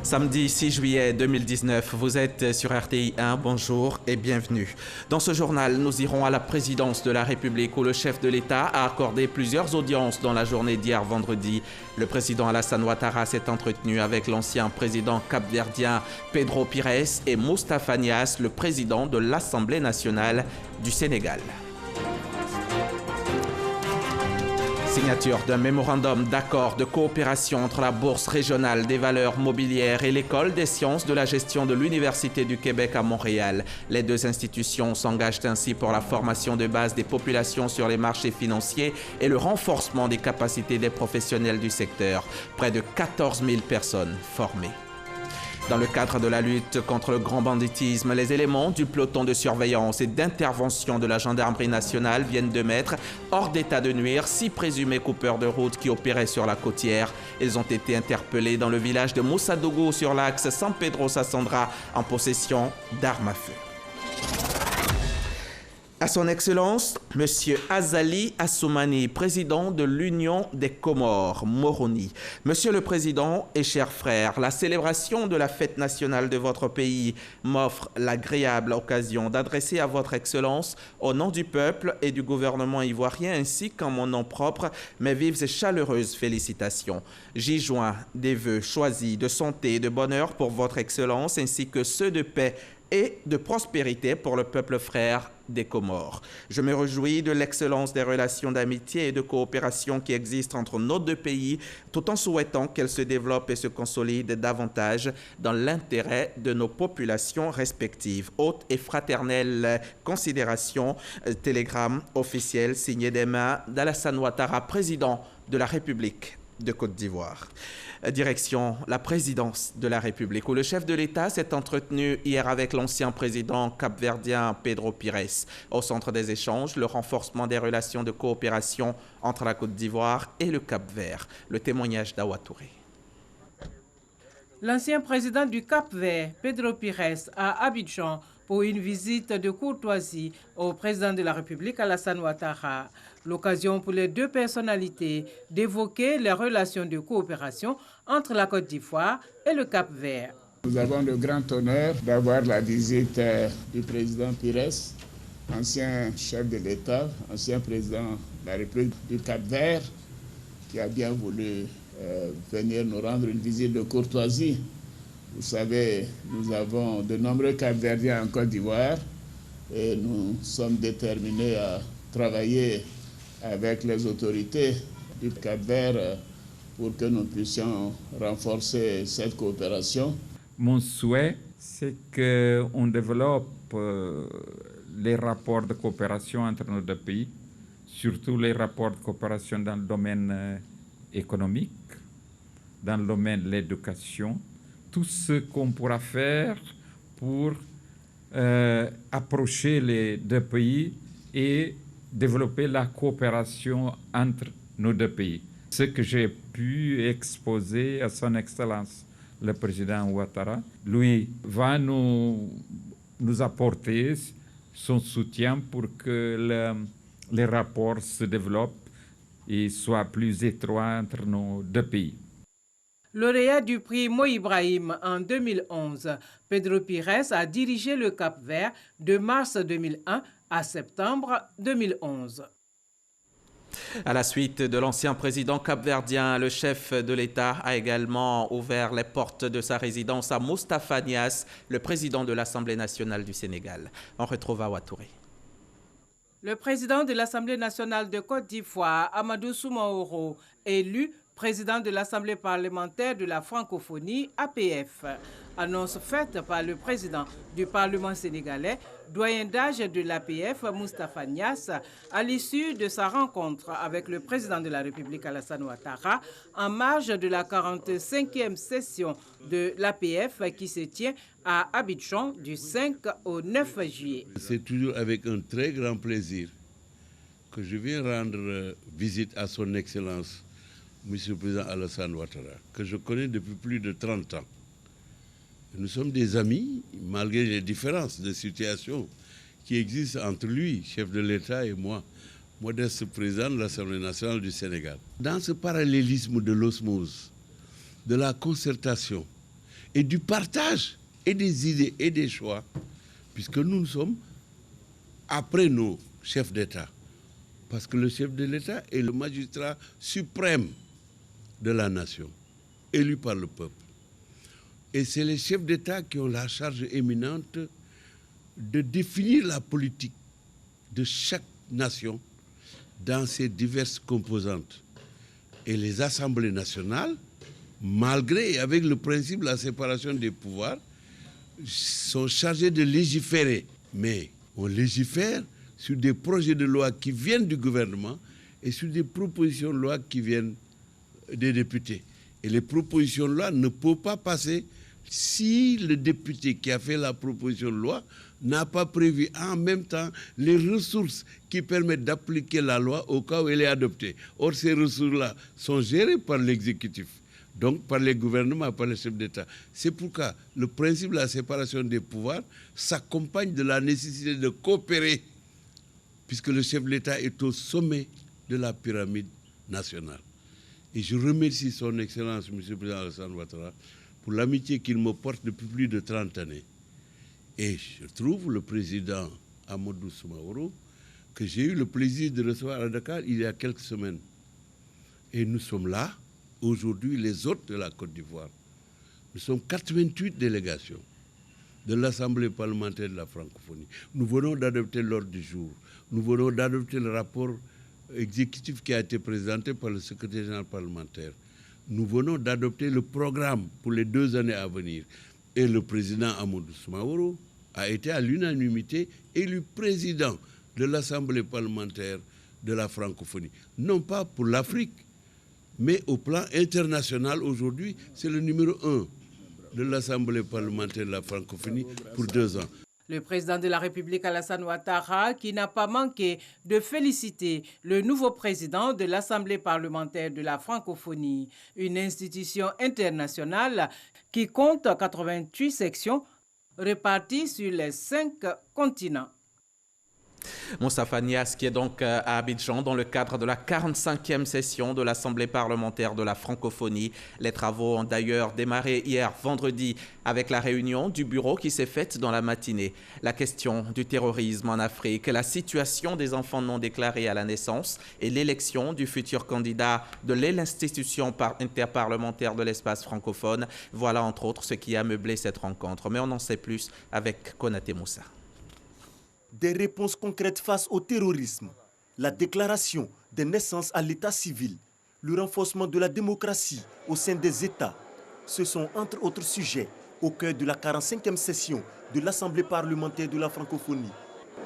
Samedi 6 juillet 2019, vous êtes sur RTI 1, bonjour et bienvenue. Dans ce journal, nous irons à la présidence de la République où le chef de l'État a accordé plusieurs audiences dans la journée d'hier vendredi. Le président Alassane Ouattara s'est entretenu avec l'ancien président capverdien Pedro Pires et Moustapha Niasse, le président de l'Assemblée nationale du Sénégal. Signature d'un mémorandum d'accord de coopération entre la Bourse régionale des valeurs mobilières et l'École des sciences de la gestion de l'Université du Québec à Montréal. Les deux institutions s'engagent ainsi pour la formation de base des populations sur les marchés financiers et le renforcement des capacités des professionnels du secteur. Près de 14 000 personnes formées. Dans le cadre de la lutte contre le grand banditisme, les éléments du peloton de surveillance et d'intervention de la gendarmerie nationale viennent de mettre hors d'état de nuire 6 présumés coupeurs de route qui opéraient sur la côtière. Ils ont été interpellés dans le village de Moussadougou sur l'axe San Pedro-Sassandra en possession d'armes à feu. À son Excellence, M. Azali Assoumani, président de l'Union des Comores, Moroni. Monsieur le Président et chers frères, la célébration de la fête nationale de votre pays m'offre l'agréable occasion d'adresser à votre Excellence, au nom du peuple et du gouvernement ivoirien, ainsi qu'en mon nom propre, mes vives et chaleureuses félicitations. J'y joins des vœux choisis de santé et de bonheur pour votre Excellence, ainsi que ceux de paix et de prospérité pour le peuple frère des Comores. Je me réjouis de l'excellence des relations d'amitié et de coopération qui existent entre nos deux pays, tout en souhaitant qu'elles se développent et se consolident davantage dans l'intérêt de nos populations respectives. Haute et fraternelle considération, télégramme officiel signé des mains d'Alassane Ouattara, président de la République de Côte d'Ivoire. Direction la présidence de la République, où le chef de l'État s'est entretenu hier avec l'ancien président capverdien Pedro Pires. Au centre des échanges, le renforcement des relations de coopération entre la Côte d'Ivoire et le Cap-Vert. Le témoignage d'Awa Touré. L'ancien président du Cap-Vert, Pedro Pires, à Abidjan, pour une visite de courtoisie au président de la République, Alassane Ouattara. L'occasion pour les deux personnalités d'évoquer les relations de coopération entre la Côte d'Ivoire et le Cap-Vert. Nous avons le grand honneur d'avoir la visite du président Pires, ancien chef de l'État, ancien président de la République du Cap-Vert, qui a bien voulu venir nous rendre une visite de courtoisie. Vous savez, nous avons de nombreux Cap-Verdiens en Côte d'Ivoire et nous sommes déterminés à travailler avec les autorités du Cap-Vert pour que nous puissions renforcer cette coopération. Mon souhait, c'est qu'on développe les rapports de coopération entre nos deux pays, surtout les rapports de coopération dans le domaine économique, dans le domaine de l'éducation, tout ce qu'on pourra faire pour approcher les deux pays et développer la coopération entre nos deux pays. Ce que j'ai pu exposer à son Excellence, le président Ouattara, lui va nous apporter son soutien pour que les rapports se développent et soient plus étroits entre nos deux pays. Lauréat du prix Mo Ibrahim en 2011, Pedro Pires a dirigé le Cap-Vert de mars 2001 à septembre 2011. À la suite de l'ancien président capverdien, le chef de l'État a également ouvert les portes de sa résidence à Moustapha Niasse, le président de l'Assemblée nationale du Sénégal. On retrouve Awa Touré. Le président de l'Assemblée nationale de Côte d'Ivoire, Amadou Soumaoro, élu président de l'Assemblée parlementaire de la francophonie, APF. Annonce faite par le président du Parlement sénégalais, doyen d'âge de l'APF, Moustapha Niasse, à l'issue de sa rencontre avec le président de la République, Alassane Ouattara, en marge de la 45e session de l'APF qui se tient à Abidjan du 5 au 9 juillet. C'est toujours avec un très grand plaisir que je viens rendre visite à son Excellence, Monsieur le Président Alassane Ouattara, que je connais depuis plus de 30 ans. Nous sommes des amis, malgré les différences de situation qui existent entre lui, chef de l'État, et moi, modeste président de l'Assemblée nationale du Sénégal. Dans ce parallélisme de l'osmose, de la concertation et du partage et des idées et des choix, puisque nous sommes après nos chefs d'État. Parce que le chef de l'État est le magistrat suprême de la nation, élu par le peuple. Et c'est les chefs d'État qui ont la charge éminente de définir la politique de chaque nation dans ses diverses composantes. Et les assemblées nationales, malgré et avec le principe de la séparation des pouvoirs, sont chargées de légiférer. Mais on légifère sur des projets de loi qui viennent du gouvernement et sur des propositions de loi qui viennent des députés. Et les propositions de loi ne peuvent pas passer si le député qui a fait la proposition de loi n'a pas prévu en même temps les ressources qui permettent d'appliquer la loi au cas où elle est adoptée. Or, ces ressources-là sont gérées par l'exécutif, donc par les gouvernements, par les chefs d'État. C'est pourquoi le principe de la séparation des pouvoirs s'accompagne de la nécessité de coopérer, puisque le chef de l'État est au sommet de la pyramide nationale. Et je remercie son Excellence, M. le Président Alassane Ouattara, pour l'amitié qu'il me porte depuis plus de 30 années. Et je trouve le président Amadou Soumaoro, que j'ai eu le plaisir de recevoir à Dakar il y a quelques semaines. Et nous sommes là, aujourd'hui, les hôtes de la Côte d'Ivoire. Nous sommes 88 délégations de l'Assemblée parlementaire de la francophonie. Nous venons d'adopter l'ordre du jour. Nous venons d'adopter le rapport exécutif qui a été présenté par le secrétaire général parlementaire. Nous venons d'adopter le programme pour les 2 années à venir. Et le président Amadou Soumaoro a été à l'unanimité élu président de l'Assemblée parlementaire de la francophonie. Non pas pour l'Afrique, mais au plan international aujourd'hui, c'est le numéro 1 de l'Assemblée parlementaire de la francophonie pour 2 ans. Le président de la République, Alassane Ouattara, qui n'a pas manqué de féliciter le nouveau président de l'Assemblée parlementaire de la francophonie, une institution internationale qui compte 88 sections réparties sur les 5 continents. Moustapha Niasse qui est donc à Abidjan dans le cadre de la 45e session de l'Assemblée parlementaire de la francophonie. Les travaux ont d'ailleurs démarré hier vendredi avec la réunion du bureau qui s'est faite dans la matinée. La question du terrorisme en Afrique, la situation des enfants non déclarés à la naissance et l'élection du futur candidat de l'institution interparlementaire de l'espace francophone. Voilà entre autres ce qui a meublé cette rencontre. Mais on en sait plus avec Konaté Moussa. Des réponses concrètes face au terrorisme, la déclaration des naissances à l'état civil, le renforcement de la démocratie au sein des États. Ce sont entre autres sujets au cœur de la 45e session de l'Assemblée parlementaire de la francophonie.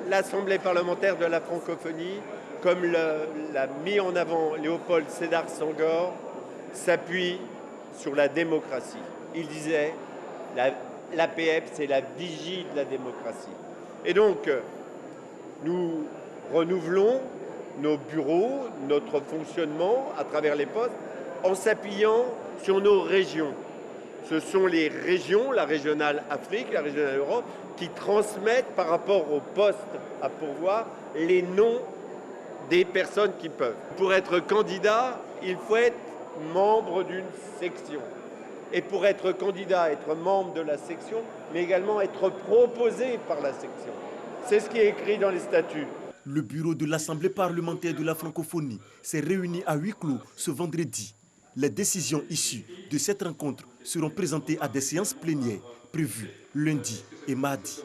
L'Assemblée parlementaire de la francophonie, comme l'a mis en avant Léopold Sédar Senghor, s'appuie sur la démocratie. Il disait l'APF, c'est la vigie de la démocratie. Et donc, nous renouvelons nos bureaux, notre fonctionnement à travers les postes, en s'appuyant sur nos régions. Ce sont les régions, la régionale Afrique, la régionale Europe, qui transmettent par rapport aux postes à pourvoir les noms des personnes qui peuvent. Pour être candidat, il faut être membre d'une section. Et pour être candidat, être membre de la section, mais également être proposé par la section. C'est ce qui est écrit dans les statuts. Le bureau de l'Assemblée parlementaire de la francophonie s'est réuni à huis clos ce vendredi. Les décisions issues de cette rencontre seront présentées à des séances plénières prévues lundi et mardi.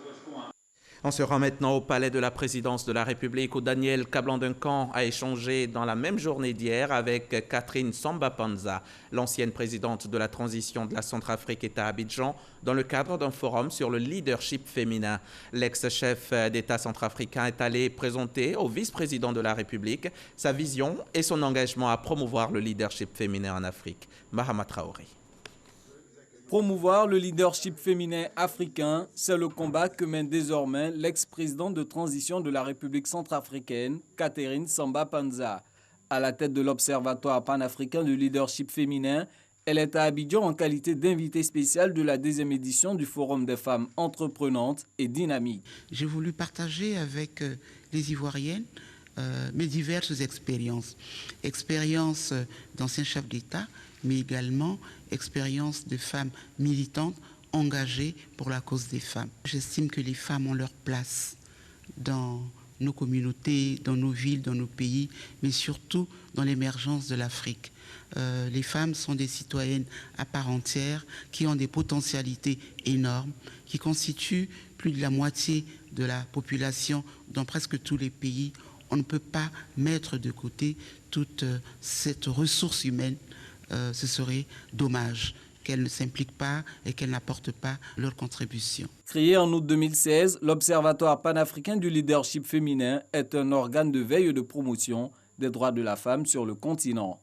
On se rend maintenant au palais de la présidence de la République où Daniel Kablan-Duncan a échangé dans la même journée d'hier avec Catherine Samba-Panza, l'ancienne présidente de la transition de la Centrafrique est à Abidjan, dans le cadre d'un forum sur le leadership féminin. L'ex-chef d'État centrafricain est allé présenter au vice-président de la République sa vision et son engagement à promouvoir le leadership féminin en Afrique. Mahama Traoré. Promouvoir le leadership féminin africain, c'est le combat que mène désormais l'ex-présidente de transition de la République centrafricaine, Catherine Samba-Panza. À la tête de l'Observatoire panafricain du leadership féminin, elle est à Abidjan en qualité d'invitée spéciale de la 2e édition du Forum des femmes entreprenantes et dynamiques. J'ai voulu partager avec les Ivoiriennes mes diverses expériences. Expériences d'anciens chefs d'État, mais également expérience de femmes militantes engagés pour la cause des femmes. J'estime que les femmes ont leur place dans nos communautés, dans nos villes, dans nos pays, mais surtout dans l'émergence de l'Afrique. Les femmes sont des citoyennes à part entière qui ont des potentialités énormes, qui constituent plus de la moitié de la population dans presque tous les pays. On ne peut pas mettre de côté toute cette ressource humaine. Ce serait dommage qu'elles ne s'impliquent pas et qu'elles n'apportent pas leur contribution. Créé en août 2016, l'Observatoire panafricain du leadership féminin est un organe de veille et de promotion des droits de la femme sur le continent.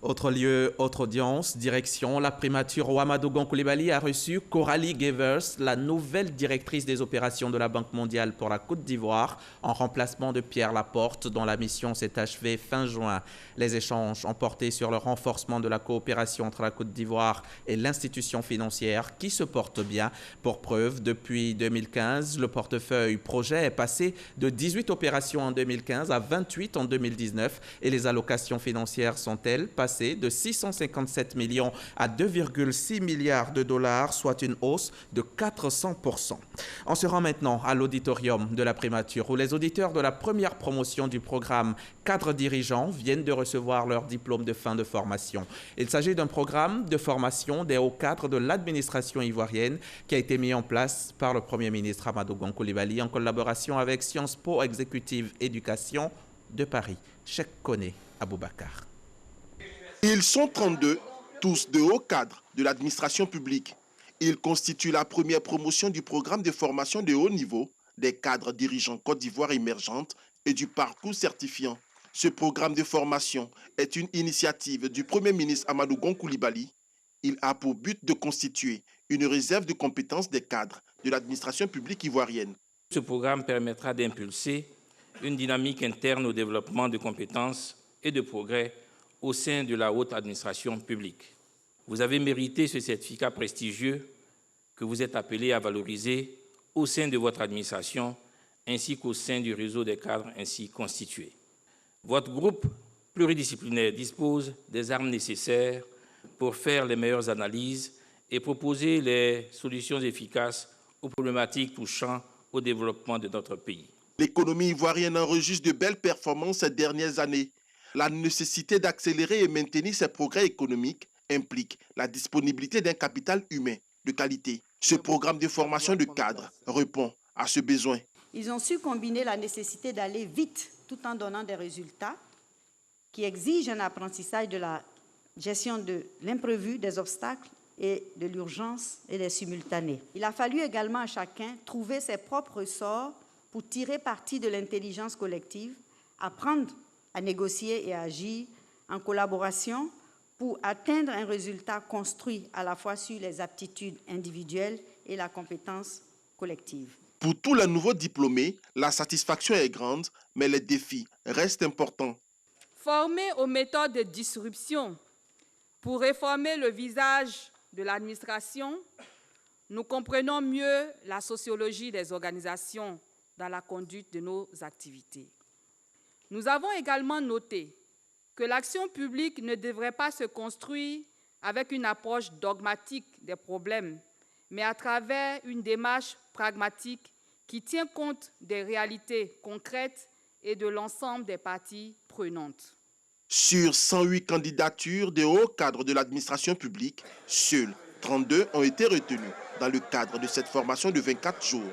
Autre lieu, autre audience, direction, la primature Ouamadougou Coulibaly a reçu Coralie Gevers, la nouvelle directrice des opérations de la Banque mondiale pour la Côte d'Ivoire, en remplacement de Pierre Laporte, dont la mission s'est achevée fin juin. Les échanges ont porté sur le renforcement de la coopération entre la Côte d'Ivoire et l'institution financière qui se porte bien. Pour preuve, depuis 2015, le portefeuille projet est passé de 18 opérations en 2015 à 28 en 2019 et les allocations financières sont-elles passées de 657 millions à 2,6 milliards de dollars, soit une hausse de 400%. On se rend maintenant à l'auditorium de la primature où les auditeurs de la première promotion du programme cadres dirigeants viennent de recevoir leur diplôme de fin de formation. Il s'agit d'un programme de formation des hauts cadres de l'administration ivoirienne qui a été mis en place par le Premier ministre Amadougou Coulibaly en collaboration avec Sciences Po Executive Éducation de Paris. Cheikh Koné Aboubakar. Ils sont 32, tous de hauts cadres de l'administration publique. Ils constituent la première promotion du programme de formation de haut niveau des cadres dirigeants Côte d'Ivoire émergente et du parcours certifiant. Ce programme de formation est une initiative du Premier ministre Amadougou Coulibaly. Il a pour but de constituer une réserve de compétences des cadres de l'administration publique ivoirienne. Ce programme permettra d'impulser une dynamique interne au développement de compétences et de progrès au sein de la haute administration publique. Vous avez mérité ce certificat prestigieux que vous êtes appelé à valoriser au sein de votre administration ainsi qu'au sein du réseau des cadres ainsi constitué. Votre groupe pluridisciplinaire dispose des armes nécessaires pour faire les meilleures analyses et proposer les solutions efficaces aux problématiques touchant au développement de notre pays. L'économie ivoirienne enregistre de belles performances ces dernières années. La nécessité d'accélérer et maintenir ces progrès économiques implique la disponibilité d'un capital humain de qualité. Ce programme de formation de cadres répond à ce besoin. Ils ont su combiner la nécessité d'aller vite tout en donnant des résultats qui exigent un apprentissage de la gestion de l'imprévu, des obstacles et de l'urgence et des simultanés. Il a fallu également à chacun trouver ses propres ressorts pour tirer parti de l'intelligence collective, apprendre à négocier et à agir en collaboration pour atteindre un résultat construit à la fois sur les aptitudes individuelles et la compétence collective. Pour tous les nouveaux diplômés, la satisfaction est grande, mais les défis restent importants. Formés aux méthodes de disruption pour réformer le visage de l'administration, nous comprenons mieux la sociologie des organisations dans la conduite de nos activités. Nous avons également noté que l'action publique ne devrait pas se construire avec une approche dogmatique des problèmes, mais à travers une démarche pragmatique qui tient compte des réalités concrètes et de l'ensemble des parties prenantes. Sur 108 candidatures de hauts cadres de l'administration publique, seuls 32 ont été retenus dans le cadre de cette formation de 24 jours.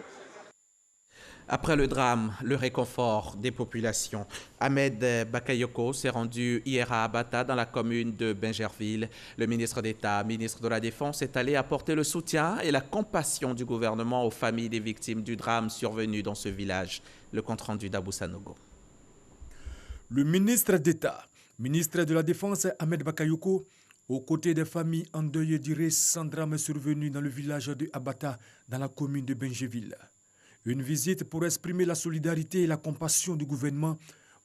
Après le drame, le réconfort des populations, Ahmed Bakayoko s'est rendu hier à Abata, dans la commune de Bingerville. Le ministre d'État, ministre de la Défense, est allé apporter le soutien et la compassion du gouvernement aux familles des victimes du drame survenu dans ce village. Le compte-rendu d'Abou Sanogo. Le ministre d'État, ministre de la Défense, Ahmed Bakayoko, aux côtés des familles endeuillées du récent drame survenu dans le village de Abata, dans la commune de Bingerville. Une visite pour exprimer la solidarité et la compassion du gouvernement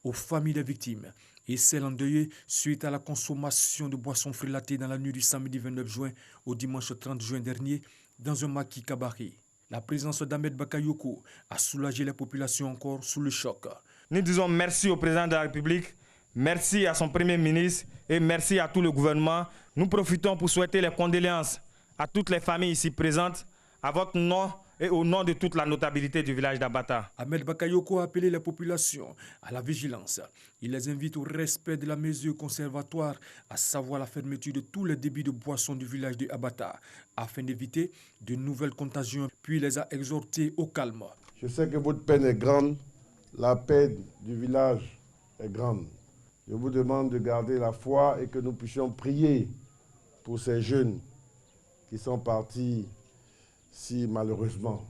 aux familles des victimes et celles endeuillées suite à la consommation de boissons frélatées dans la nuit du samedi 29 juin au dimanche 30 juin dernier dans un maquis cabaret. La présence d'Ahmed Bakayoko a soulagé la population encore sous le choc. Nous disons merci au président de la République, merci à son premier ministre et merci à tout le gouvernement. Nous profitons pour souhaiter les condoléances à toutes les familles ici présentes, à votre nom et au nom de toute la notabilité du village d'Abata. Ahmed Bakayoko a appelé la population à la vigilance. Il les invite au respect de la mesure conservatoire, à savoir la fermeture de tous les débits de boissons du village de Abata, afin d'éviter de nouvelles contagions, puis les a exhortés au calme. Je sais que votre peine est grande, la peine du village est grande. Je vous demande de garder la foi et que nous puissions prier pour ces jeunes qui sont partis si malheureusement.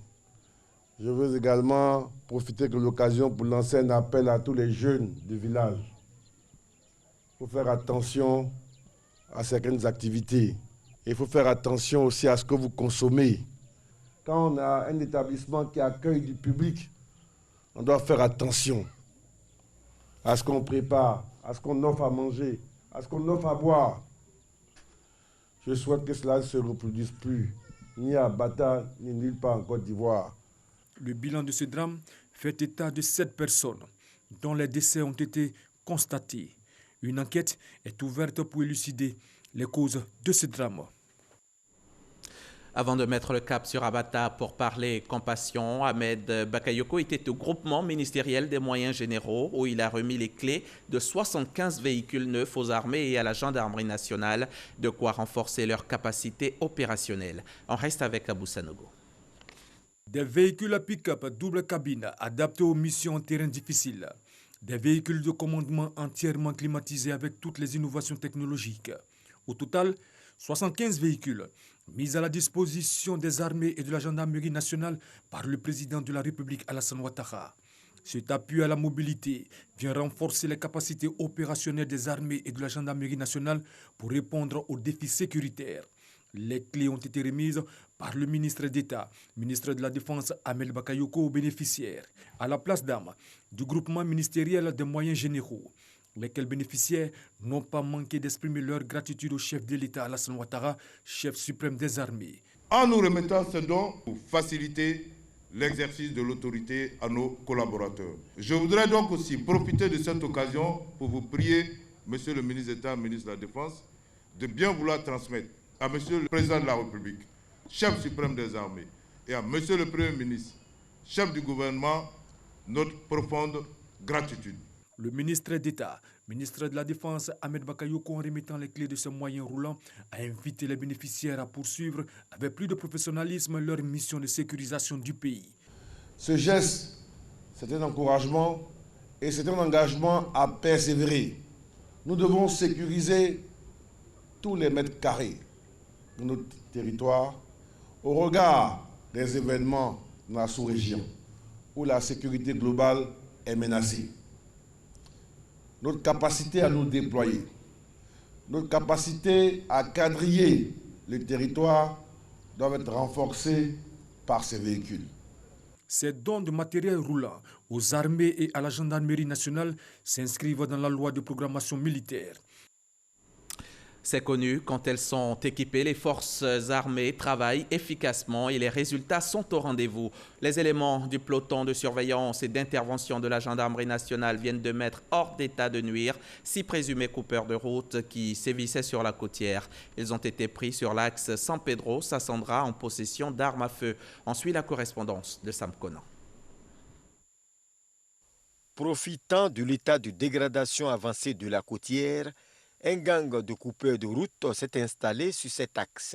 Je veux également profiter de l'occasion pour lancer un appel à tous les jeunes du village. Il faut faire attention à certaines activités. Et il faut faire attention aussi à ce que vous consommez. Quand on a un établissement qui accueille du public, on doit faire attention à ce qu'on prépare, à ce qu'on offre à manger, à ce qu'on offre à boire. Je souhaite que cela ne se reproduise plus, ni à Bata, ni nulle part en Côte d'Ivoire. Le bilan de ce drame fait état de 7 personnes, dont les décès ont été constatés. Une enquête est ouverte pour élucider les causes de ce drame. Avant de mettre le cap sur Abata pour parler compassion, Ahmed Bakayoko était au groupement ministériel des moyens généraux où il a remis les clés de 75 véhicules neufs aux armées et à la gendarmerie nationale, de quoi renforcer leur capacité opérationnelle. On reste avec Abou Sanogo. Des véhicules à pick-up double cabine adaptés aux missions en terrain difficile. Des véhicules de commandement entièrement climatisés avec toutes les innovations technologiques. Au total, 75 véhicules mis à la disposition des armées et de la gendarmerie nationale par le président de la République Alassane Ouattara. Cet appui à la mobilité vient renforcer les capacités opérationnelles des armées et de la gendarmerie nationale pour répondre aux défis sécuritaires. Les clés ont été remises par le ministre d'État, ministre de la Défense Ahmed Bakayoko aux bénéficiaires, à la place d'âme du groupement ministériel des moyens généraux. Lesquels bénéficiaires n'ont pas manqué d'exprimer leur gratitude au chef de l'État Alassane Ouattara, chef suprême des armées. En nous remettant ce don pour faciliter l'exercice de l'autorité à nos collaborateurs. Je voudrais donc aussi profiter de cette occasion pour vous prier, Monsieur le ministre d'État, ministre de la Défense, de bien vouloir transmettre à Monsieur le Président de la République, chef suprême des armées, et à Monsieur le Premier ministre, chef du gouvernement, notre profonde gratitude. Le ministre d'État, ministre de la Défense, Ahmed Bakayoko, en remettant les clés de ce moyen roulant, a invité les bénéficiaires à poursuivre avec plus de professionnalisme leur mission de sécurisation du pays. Ce geste, c'est un encouragement et c'est un engagement à persévérer. Nous devons sécuriser tous les mètres carrés de notre territoire au regard des événements dans la sous-région où la sécurité globale est menacée. Notre capacité à nous déployer, notre capacité à quadriller le territoire doivent être renforcées par ces véhicules. Ces dons de matériel roulant aux armées et à la gendarmerie nationale s'inscrivent dans la loi de programmation militaire. C'est connu, quand elles sont équipées, les forces armées travaillent efficacement et les résultats sont au rendez-vous. Les éléments du peloton de surveillance et d'intervention de la gendarmerie nationale viennent de mettre hors d'état de nuire 6 présumés coupeurs de route qui sévissaient sur la côtière. Ils ont été pris sur l'axe San Pedro-Sassandra en possession d'armes à feu. On suit la correspondance de Sam Conan. Profitant de l'état de dégradation avancé de la côtière, un gang de coupeurs de route s'est installé sur cet axe.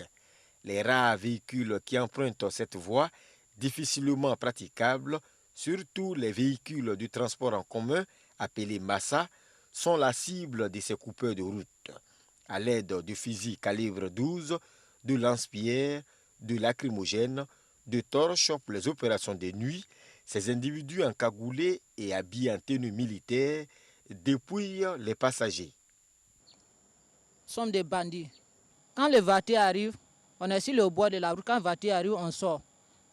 Les rares véhicules qui empruntent cette voie, difficilement praticable, surtout les véhicules du transport en commun, appelés Massa, sont la cible de ces coupeurs de route. À l'aide de fusils calibre 12, de lance-pierres, de lacrymogènes, de torches pour les opérations de nuit, ces individus encagoulés et habillés en tenue militaire dépouillent les passagers. Sont des bandits. Quand le voiture arrive, on est sur le bord de la route. Quand le voiture arrive, on sort.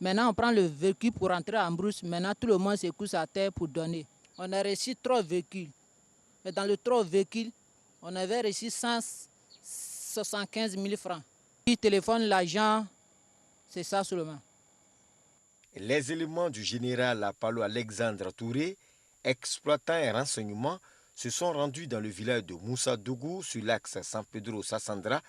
Maintenant, on prend le véhicule pour rentrer en brousse. Maintenant, tout le monde se couche à terre pour donner. On a reçu 3 véhicules. Et dans les 3 véhicules, on avait reçu 175 000 francs. Puis téléphone, l'agent, c'est ça seulement. Les éléments du général Apollo Alexandre Touré, exploitant un renseignement, se sont rendus dans le village de Moussa Dougou sur l'axe San Pedro-Sassandra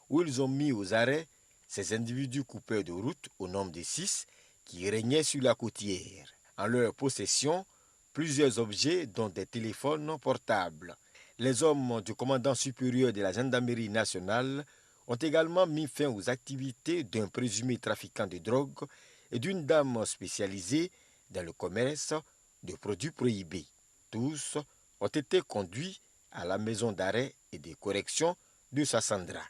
où ils ont mis aux arrêts Ces individus coupeurs de route, au nombre de 6, qui régnaient sur la côtière. En leur possession, plusieurs objets, dont des téléphones portables. Les hommes du commandant supérieur de la gendarmerie nationale ont également mis fin aux activités d'un présumé trafiquant de drogue et d'une dame spécialisée dans le commerce de produits prohibés. Tous ont été conduits à la maison d'arrêt et de correction de Sassandra.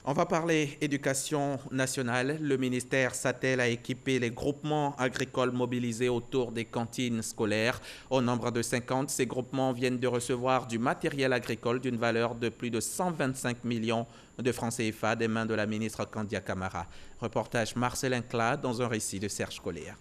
On va parler éducation nationale. Le ministère s'attelle à équiper les groupements agricoles mobilisés autour des cantines scolaires. Au nombre de 50, ces groupements viennent de recevoir du matériel agricole d'une valeur de plus de 125 millions de francs CFA des mains de la ministre Kandia Camara. Reportage Marcelin Clat dans un récit de Serge Collier.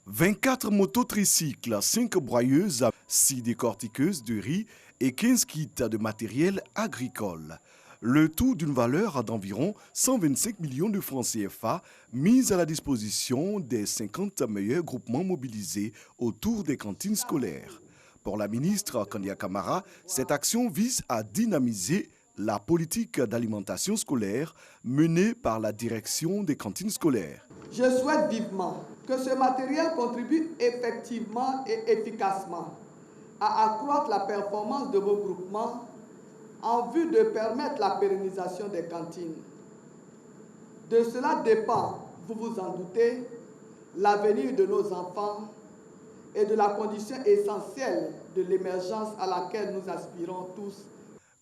24 mototricycles, 5 broyeuses, 6 décortiqueuses de riz et 15 kits de matériel agricole. Le tout d'une valeur d'environ 125 millions de francs CFA mis à la disposition des 50 meilleurs groupements mobilisés autour des cantines scolaires. Pour la ministre Kandia Camara, cette action vise à dynamiser la politique d'alimentation scolaire menée par la direction des cantines scolaires. Je souhaite vivement que ce matériel contribue effectivement et efficacement à accroître la performance de vos groupements en vue de permettre la pérennisation des cantines. De cela dépend, vous vous en doutez, l'avenir de nos enfants et de la condition essentielle de l'émergence à laquelle nous aspirons tous.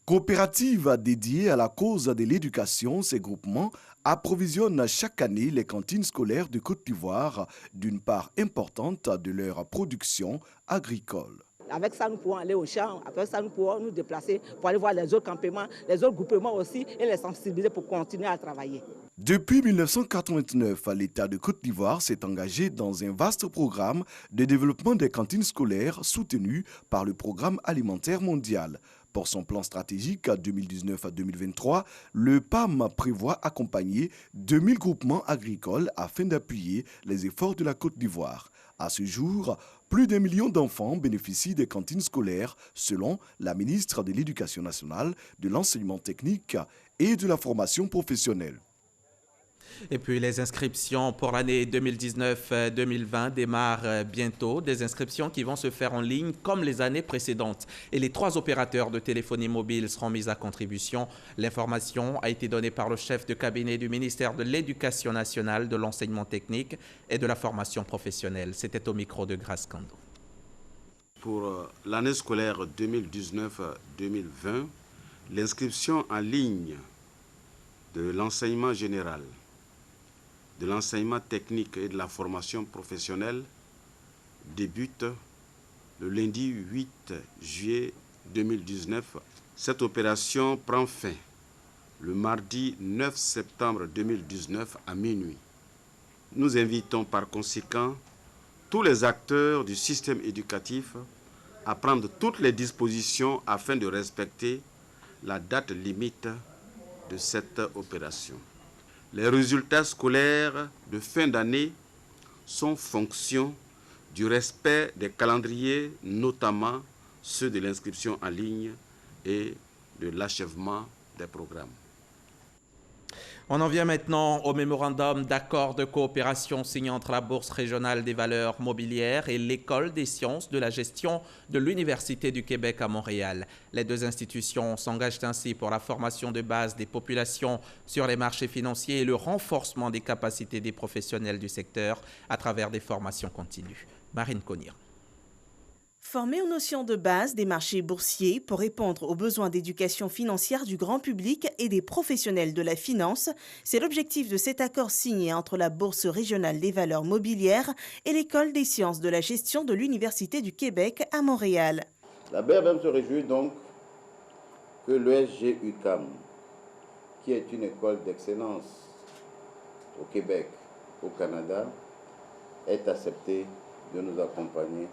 Coopérative dédiée à la cause de l'éducation, ces groupements approvisionnent chaque année les cantines scolaires de Côte d'Ivoire d'une part importante de leur production agricole. Avec ça, nous pourrons aller au champ, avec ça, nous pourrons nous déplacer pour aller voir les autres campements, les autres groupements aussi et les sensibiliser pour continuer à travailler. Depuis 1989, l'État de Côte d'Ivoire s'est engagé dans un vaste programme de développement des cantines scolaires soutenu par le Programme alimentaire mondial. Pour son plan stratégique 2019-2023, le PAM prévoit accompagner 2000 groupements agricoles afin d'appuyer les efforts de la Côte d'Ivoire. À ce jour, plus d'1 million d'enfants bénéficient des cantines scolaires, selon la ministre de l'Éducation nationale, de l'enseignement technique et de la formation professionnelle. Et puis les inscriptions pour l'année 2019-2020 démarrent bientôt. Des inscriptions qui vont se faire en ligne comme les années précédentes. Et les 3 opérateurs de téléphonie mobile seront mis à contribution. L'information a été donnée par le chef de cabinet du ministère de l'Éducation nationale, de l'enseignement technique et de la formation professionnelle. C'était au micro de Grace Kando. Pour l'année scolaire 2019-2020, l'inscription en ligne de l'enseignement général, de l'enseignement technique et de la formation professionnelle débute le lundi 8 juillet 2019. Cette opération prend fin le mardi 9 septembre 2019 à minuit. Nous invitons par conséquent tous les acteurs du système éducatif à prendre toutes les dispositions afin de respecter la date limite de cette opération. Les résultats scolaires de fin d'année sont fonction du respect des calendriers, notamment ceux de l'inscription en ligne et de l'achèvement des programmes. On en vient maintenant au mémorandum d'accord de coopération signé entre la Bourse régionale des valeurs mobilières et l'École des sciences de la gestion de l'Université du Québec à Montréal. Les 2 institutions s'engagent ainsi pour la formation de base des populations sur les marchés financiers et le renforcement des capacités des professionnels du secteur à travers des formations continues. Marine Conir. Former aux notions de base des marchés boursiers pour répondre aux besoins d'éducation financière du grand public et des professionnels de la finance, c'est l'objectif de cet accord signé entre la Bourse régionale des valeurs mobilières et l'École des sciences de la gestion de l'Université du Québec à Montréal. La BRM se réjouit donc que l'ESG UQAM, qui est une école d'excellence au Québec, au Canada, ait accepté de nous accompagner.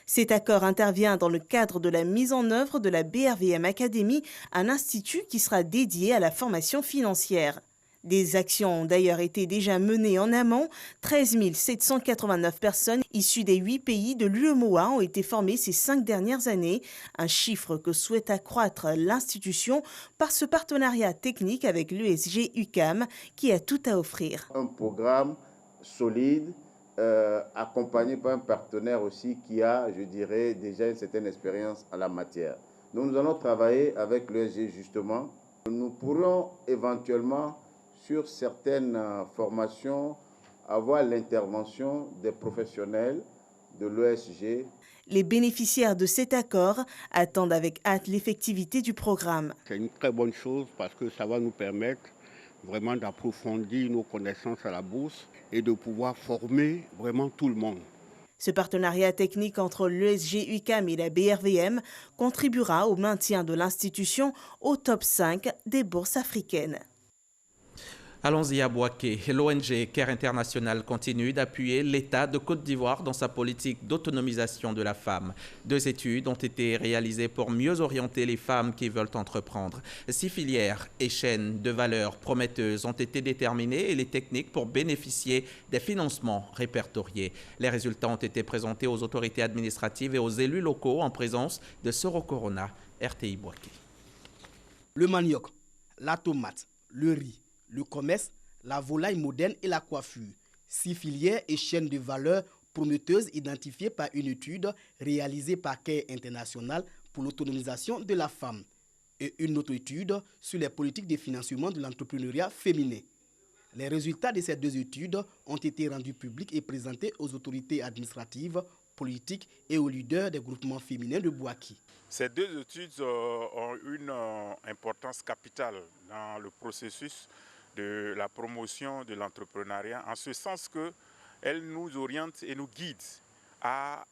Cet accord intervient dans le cadre de la mise en œuvre de la BRVM Academy, un institut qui sera dédié à la formation financière. Des actions ont d'ailleurs été déjà menées en amont. 13 789 personnes issues des 8 pays de l'UEMOA ont été formées ces 5 dernières années, un chiffre que souhaite accroître l'institution par ce partenariat technique avec l'USG-UQAM qui a tout à offrir. Un programme solide, accompagné par un partenaire aussi qui a, je dirais, déjà une certaine expérience en la matière. Donc nous allons travailler avec l'USG justement. Nous pourrons éventuellement sur certaines formations, avoir l'intervention des professionnels de l'OSG. Les bénéficiaires de cet accord attendent avec hâte l'effectivité du programme. C'est une très bonne chose parce que ça va nous permettre vraiment d'approfondir nos connaissances à la bourse et de pouvoir former vraiment tout le monde. Ce partenariat technique entre l'USG-UQAM et la BRVM contribuera au maintien de l'institution au top 5 des bourses africaines. Allons-y à Bouaké. L'ONG Care International continue d'appuyer l'État de Côte d'Ivoire dans sa politique d'autonomisation de la femme. 2 études ont été réalisées pour mieux orienter les femmes qui veulent entreprendre. 6 filières et chaînes de valeur prometteuses ont été déterminées et les techniques pour bénéficier des financements répertoriés. Les résultats ont été présentés aux autorités administratives et aux élus locaux en présence de Soro Corona, RTI Bouaké. Le manioc, la tomate, le riz, le commerce, la volaille moderne et la coiffure. 6 filières et chaînes de valeur prometteuses identifiées par une étude réalisée par Care International pour l'autonomisation de la femme et une autre étude sur les politiques de financement de l'entrepreneuriat féminin. Les résultats de ces 2 études ont été rendus publics et présentés aux autorités administratives, politiques et aux leaders des groupements féminins de Bouaké. Ces 2 études ont une importance capitale dans le processus de la promotion de l'entrepreneuriat, en ce sens qu'elles nous orientent et nous guident à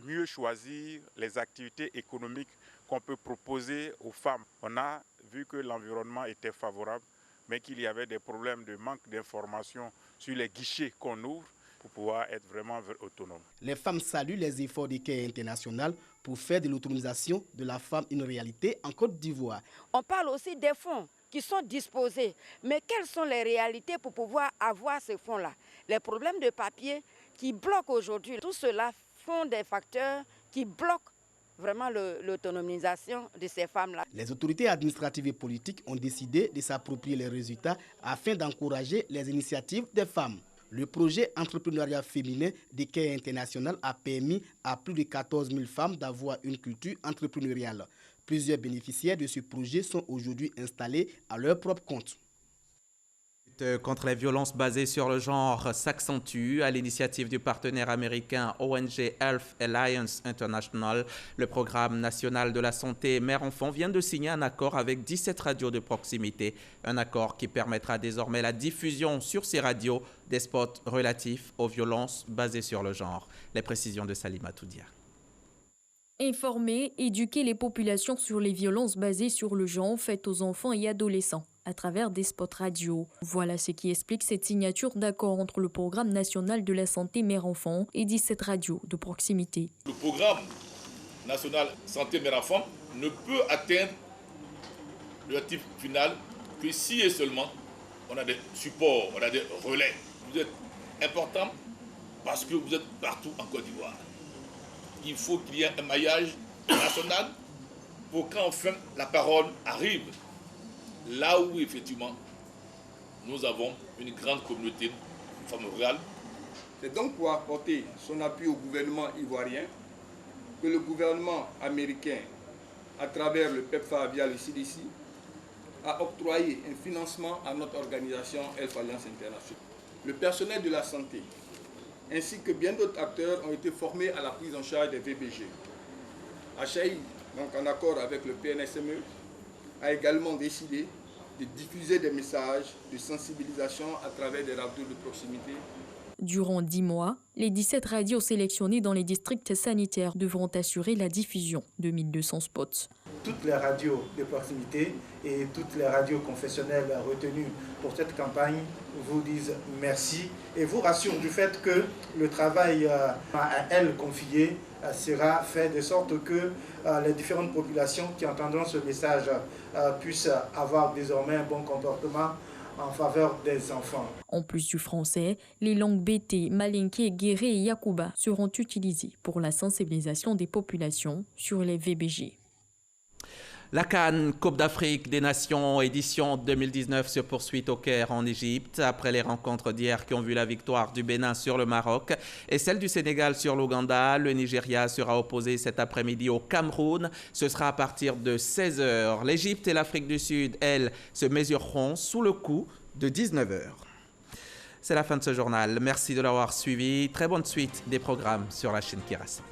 mieux choisir les activités économiques qu'on peut proposer aux femmes. On a vu que l'environnement était favorable, mais qu'il y avait des problèmes de manque d'informations sur les guichets qu'on ouvre pour pouvoir être vraiment autonome. Les femmes saluent les efforts de Care International pour faire de l'autonomisation de la femme une réalité en Côte d'Ivoire. On parle aussi des fonds qui sont disposés, mais quelles sont les réalités pour pouvoir avoir ces fonds-là? Les problèmes de papier qui bloquent aujourd'hui, tout cela font des facteurs qui bloquent vraiment l'autonomisation de ces femmes-là. Les autorités administratives et politiques ont décidé de s'approprier les résultats afin d'encourager les initiatives des femmes. Le projet entrepreneuriat féminin de Care International a permis à plus de 14 000 femmes d'avoir une culture entrepreneuriale. Plusieurs bénéficiaires de ce projet sont aujourd'hui installés à leur propre compte. Contre les violences basées sur le genre s'accentue à l'initiative du partenaire américain ONG Health Alliance International. Le programme national de la santé mère-enfant vient de signer un accord avec 17 radios de proximité. Un accord qui permettra désormais la diffusion sur ces radios des spots relatifs aux violences basées sur le genre. Les précisions de Salima Toudia. Informer, éduquer les populations sur les violences basées sur le genre faites aux enfants et adolescents à travers des spots radio. Voilà ce qui explique cette signature d'accord entre le programme national de la santé mère-enfant et 17 radios de proximité. Le programme national santé mère-enfant ne peut atteindre l'objectif final que si et seulement on a des supports, on a des relais. Vous êtes important parce que vous êtes partout en Côte d'Ivoire. Il faut qu'il y ait un maillage national pour qu'enfin la parole arrive là où effectivement nous avons une grande communauté de femmes rurales. C'est donc pour apporter son appui au gouvernement ivoirien que le gouvernement américain, à travers le PEPFAR via le CDC, a octroyé un financement à notre organisation Health Alliance International. Le personnel de la santé ainsi que bien d'autres acteurs ont été formés à la prise en charge des VBG. HAI, donc en accord avec le PNSME, a également décidé de diffuser des messages de sensibilisation à travers des radios de proximité. Durant 10 mois, les 17 radios sélectionnées dans les districts sanitaires devront assurer la diffusion de 1200 spots. Toutes les radios de proximité et toutes les radios confessionnelles retenues pour cette campagne vous disent merci et vous rassurent du fait que le travail à elles confié sera fait de sorte que les différentes populations qui entendront ce message puissent avoir désormais un bon comportement en faveur des enfants. En plus du français, les langues Bété, Malinké, Guéré et Yakuba seront utilisées pour la sensibilisation des populations sur les VBG. La CAN, Coupe d'Afrique des Nations, édition 2019 se poursuit au Caire en Égypte. Après les rencontres d'hier qui ont vu la victoire du Bénin sur le Maroc et celle du Sénégal sur l'Ouganda, le Nigeria sera opposé cet après-midi au Cameroun. Ce sera à partir de 16h. L'Égypte et l'Afrique du Sud, elles, se mesureront sous le coup de 19h. C'est la fin de ce journal. Merci de l'avoir suivi. Très bonne suite des programmes sur la chaîne Kiras.